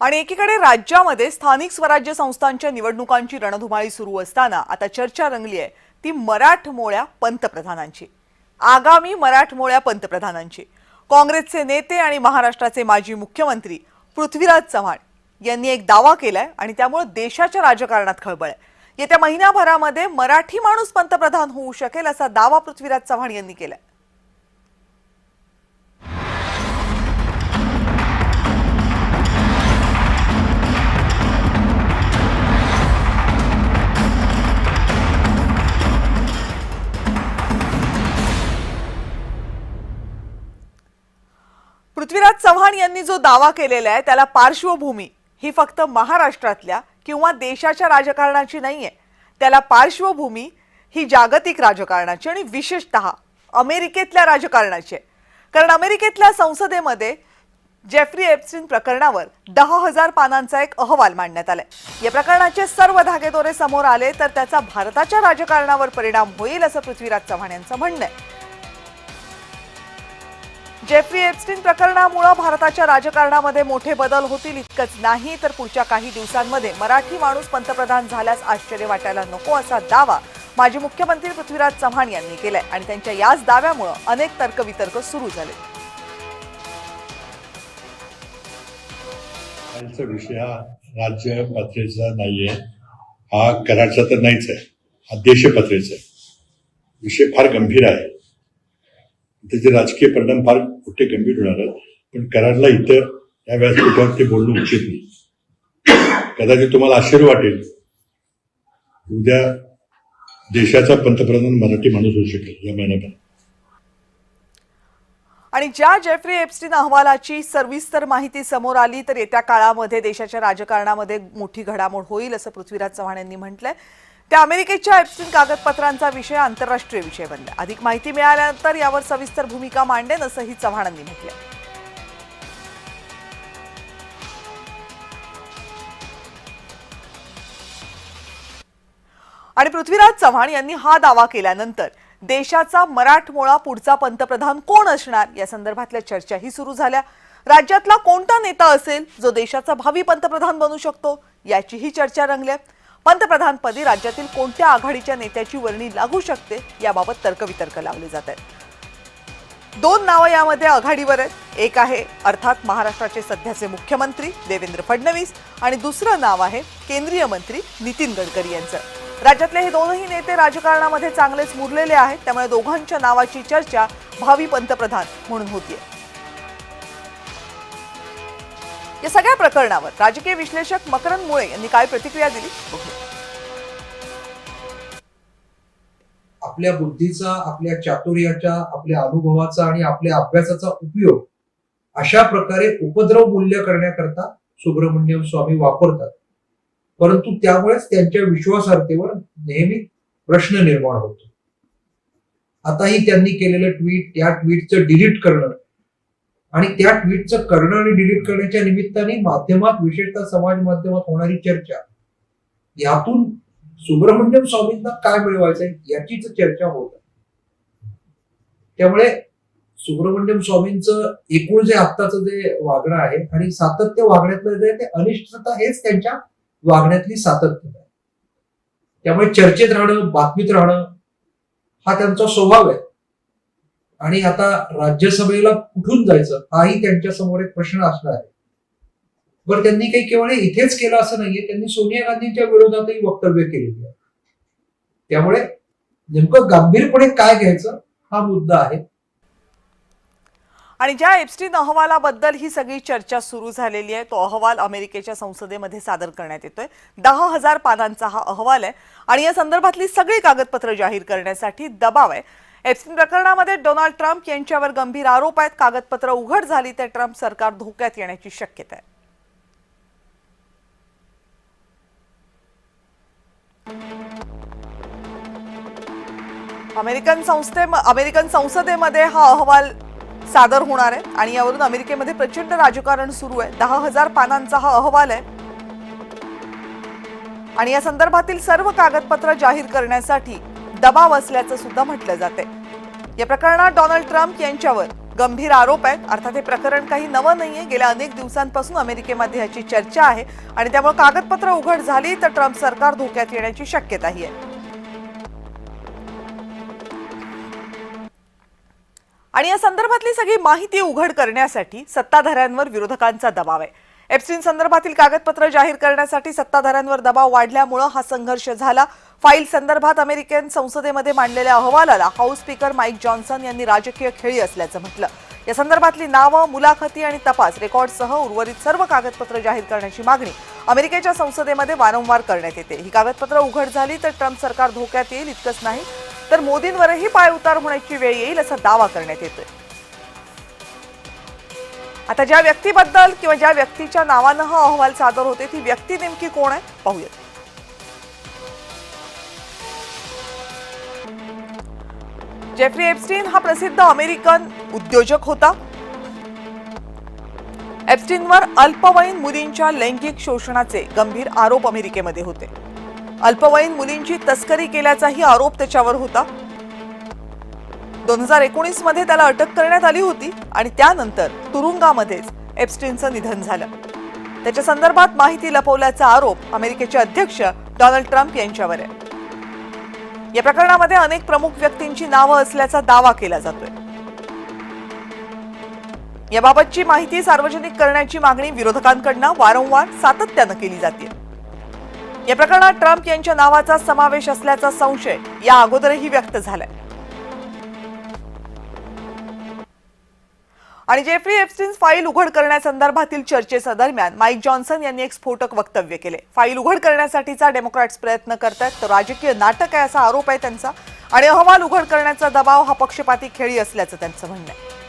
आणि एकीकडे राज्यामध्ये स्थानिक स्वराज्य संस्थांच्या निवडणुकांची रणधुमाळी सुरू असताना आता चर्चा रंगली आहे ती मराठमोळ्या पंतप्रधानांची। आगामी मराठमोळ्या पंतप्रधानांची काँग्रेसचे नेते आणि महाराष्ट्राचे माजी मुख्यमंत्री पृथ्वीराज चव्हाण यांनी एक दावा केलाय आणि त्यामुळे देशाच्या राजकारणात खळबळ आहे। येत्या महिन्याभरामध्ये मराठी माणूस पंतप्रधान होऊ शकेल असा दावा पृथ्वीराज चव्हाण यांनी केलाय। पृथ्वीराज चव्हाण यांनी जो दावा केलेला आहे त्याला पार्श्वभूमी ही फक्त महाराष्ट्रातल्या किंवा देशाच्या राजकारणाची नाहीये, त्याला पार्श्वभूमी ही जागतिक राजकारणाची आणि विशेषतः अमेरिकेतल्या राजकारणाची आहे। कारण अमेरिकेतल्या संसदेमध्ये जेफ्री एप्स्टीन प्रकरणावर 10,000 पानांचा एक अहवाल मांडण्यात आलाय। या प्रकरणाचे सर्व धागेदोरे समोर आले तर त्याचा भारताच्या राजकारणावर परिणाम होईल असं पृथ्वीराज चव्हाण यांचं म्हणणं आहे। जेफ्री एप्स्टीन प्रकरणामुळे भारताच्या राजकारणामध्ये मोठे बदल होतील इतकंच नाही तर पुढच्या काही दिवसांमध्ये मराठी माणूस पंतप्रधान झाल्यास आश्चर्य वाटायला नको असा दावा माजी मुख्यमंत्री पृथ्वीराज चव्हाण यांनी केलाय आणि त्यांच्या याच दाव्यामुळे अनेक तर्कवितर्क सुरू झाले। हा विषय हा राज्य पातळीचा नाहीये, हा कराडचा तर नाहीच आहे, हा देश पातळीचा आहे। विषय फार गंभीर आहे, त्याचे राजकीय परिणाम फार मोठे गंभीर होणार आहेत। पण कराडला इथं या व्यासपीठावर ते बोलणं उचित नाही। कदाचित तुम्हाला आश्चर्य वाटेल, उद्या देशाचा पंतप्रधान मराठी माणूस होऊ शकेल या महिन्याभरात। आणि ज्या जेफ्री एप्स्टीन अहवालाची सविस्तर माहिती समोर आली तर येत्या काळामध्ये देशाच्या राजकारणामध्ये मोठी घडामोड होईल असं पृथ्वीराज चव्हाण यांनी म्हटलंय। त्या अमेरिकेच्या एप्स्टीन कागदपत्रांचा विषय आंतरराष्ट्रीय विषय बनला। अधिक माहिती मिळाल्यानंतर यावर सविस्तर भूमिका मांडेन असंही चव्हाणांनी म्हटलंय। आणि पृथ्वीराज चव्हाण यांनी हा दावा केल्यानंतर देशाचा मराठमोळा पुढचा पंतप्रधान कोण असणार या संदर्भातल्या चर्चाही सुरू झाल्या। राज्यातला कोणता नेता असेल जो देशाचा भावी पंतप्रधान बनू शकतो याचीही चर्चा रंगली। पंतप्रधानपदी राज्यातील कोणत्या आघाडीच्या नेत्याची वर्णी लागू शकते याबाबत तर्कवितर्क लावले जात आहेत। दोन नावं यामध्ये आघाडीवर आहेत। एक आहे अर्थात महाराष्ट्राचे सध्याचे मुख्यमंत्री देवेंद्र फडणवीस आणि दुसरं नाव आहे केंद्रीय मंत्री नितीन गडकरी यांचं। राज्यातले हे दोनही नेते राजकारणामध्ये चांगलेच मुरलेले आहेत, त्यामुळे दोघांच्या नावाची चर्चा भावी पंतप्रधान म्हणून होतीये। या सगळ्या प्रकरणावर राजकीय विश्लेषक मकरंद मुळे यांनी काय प्रतिक्रिया दिली बघूया। आपल्या बुद्धीचा, आपल्या चातुर्याचा, आपल्या अनुभवाचा आणि आपल्या अभ्यासाचा उपयोग अशा प्रकारे उपद्रव मूल्य करण्याकरता सुब्रमण्यम स्वामी वापरतात, परंतु त्यामुळेच त्यांच्या विश्वासार्हतेवर नेहमी प्रश्न निर्माण होतो। आताही त्यांनी केलेलं ट्विट, त्या ट्विटचं डिलीट करणं आणि त्या ट्विटचं करणं आणि डिलीट करण्याच्या निमित्ताने माध्यमात, विशेषतः समाज माध्यमात होणारी चर्चा, यातून सुब्रमण्यम स्वामींना काय मिळवायचंय याचीच चर्चा होत आहे। त्यामुळे सुब्रमण्यम स्वामींचं एकूण जे आत्ताचं जे वागणं आहे आणि सातत्य वागण्यातलं जे ते अनिष्टता हेच त्यांच्या वागण्यातली सातत्य आहे। त्यामुळे चर्चेत राहणं, बातमीत राहणं हा त्यांचा स्वभाव आहे। आणि आता राज्यसभेला कुठून जायचं हाही त्यांच्या समोर एक प्रश्न असणार आहे। बरं, त्यांनी काही केवळ इथेच केलं असं नाहीये, त्यांनी सोनिया गांधींच्या विरोधातही वक्तव्य केलेली आहे। त्यामुळे नेमकं गांभीर्यपणे काय घ्यायचं हा मुद्दा आहे। आणि ज्या एप्स्टीन अहवालाबद्दल ही सगळी चर्चा सुरू झालेली आहे तो अहवाल अमेरिकेच्या संसदेमध्ये सादर करण्यात येतोय। 10,000 पानांचा हा अहवाल आहे आणि या संदर्भातली सगळी कागदपत्र जाहीर करण्यासाठी दबाव आहे। एप्स्टीन प्रकरणामध्ये डोनाल्ड ट्रम्प यांच्यावर गंभीर आरोप आहेत। कागदपत्र उघड झाली तर ट्रम्प सरकार धोक्यात येण्याची शक्यता आहे। अमेरिकन संसदेमध्ये हा अहवाल सादर होणार आहे आणि यावरून अमेरिकेमध्ये प्रचंड राजकारण सुरू आहे। 10,000 पानांचा हा अहवाल आहे आणि या संदर्भातील सर्व कागदपत्र जाहीर करण्यासाठी दबाव असल्याचं सुद्धा म्हटलं जाते। या प्रकरणात डोनाल्ड ट्रम्प यांच्यावर गंभीर आरोप आहेत. अर्थात हे प्रकरण काही नवं नाहीये. गेल्या अनेक दिवसांपासून अमेरिकेमध्ये याची चर्चा आहे आणि त्यामुळे कागदपत्र उघड झाली तर ट्रम्प सरकार धोक्यात येण्याची शक्यताही आहे. आणि या संदर्भातली सगळी माहिती उघड करण्यासाठी सत्ताधाऱ्यांवर विरोधकांचा दबाव आहे. एप्स्टीन संदर्भातील कागदपत्र जाहीर करण्यासाठी सत्ताधाऱ्यांवर दबाव वाढल्यामुळे हा संघर्ष झाला. फाईल संदर्भात अमेरिकन संसदेमध्ये मांडलेल्या अहवालाला हाऊस स्पीकर माईक जॉन्सन यांनी राजकीय खेळी असल्याचं म्हटलं. या संदर्भातली नावं, मुलाखती आणि तपास रेकॉर्डसह उर्वरित सर्व कागदपत्र जाहीर करण्याची मागणी अमेरिकेच्या संसदेमध्ये वारंवार करण्यात येते. ही कागदपत्र उघड झाली तर ट्रम्प सरकार धोक्यात येईल. इतकंच नाही तर मोदींवरही पायउतार होण्याची वेळ येईल असा दावा करण्यात येतोय. आता ज्या व्यक्तीबद्दल किंवा ज्या व्यक्तीच्या नावानं हा अहवाल सादर होते ती व्यक्ती नेमकी कोण आहे पाहूयात. जेफ्री एप्स्टीन हा प्रसिद्ध अमेरिकन उद्योजक होता. एप्स्टीनवर अल्पवयीन मुलींच्या लैंगिक शोषणाचे गंभीर आरोप अमेरिकेमध्ये होते. अल्पवयीन मुलींची तस्करी केल्याचाही आरोप त्याच्यावर होता. 2019 मध्ये त्याला अटक करण्यात आली होती आणि त्यानंतर तुरुंगामध्येच एप्स्टीनचं निधन झालं. त्याच्या संदर्भात माहिती लपवल्याचा आरोप अमेरिकेचे अध्यक्ष डोनाल्ड ट्रम्प यांच्यावर आहे. या प्रकरणामध्ये अनेक प्रमुख व्यक्तींची नावं असल्याचा दावा केला जातोय. याबाबतची माहिती सार्वजनिक करण्याची मागणी विरोधकांकडून वारंवार सातत्यानं केली जाते. या प्रकरणात ट्रम्प यांच्या नावाचा समावेश असल्याचा संशय या अगोदरही व्यक्त झालाय. आणि जेफ्री एप्स्टीन फाईल उघड करण्यासंदर्भातील चर्चेच्या दरम्यान माईक जॉन्सन यांनी एक स्फोटक वक्तव्य केले. फाईल उघड करण्यासाठीचा डेमोक्रॅट्स प्रयत्न करतायत तर राजकीय नाटक आहे असा आरोप आहे त्यांचा आणि अहवाल उघड करण्याचा दबाव हा पक्षपाती खेळी असल्याचं त्यांचं म्हणणं आहे.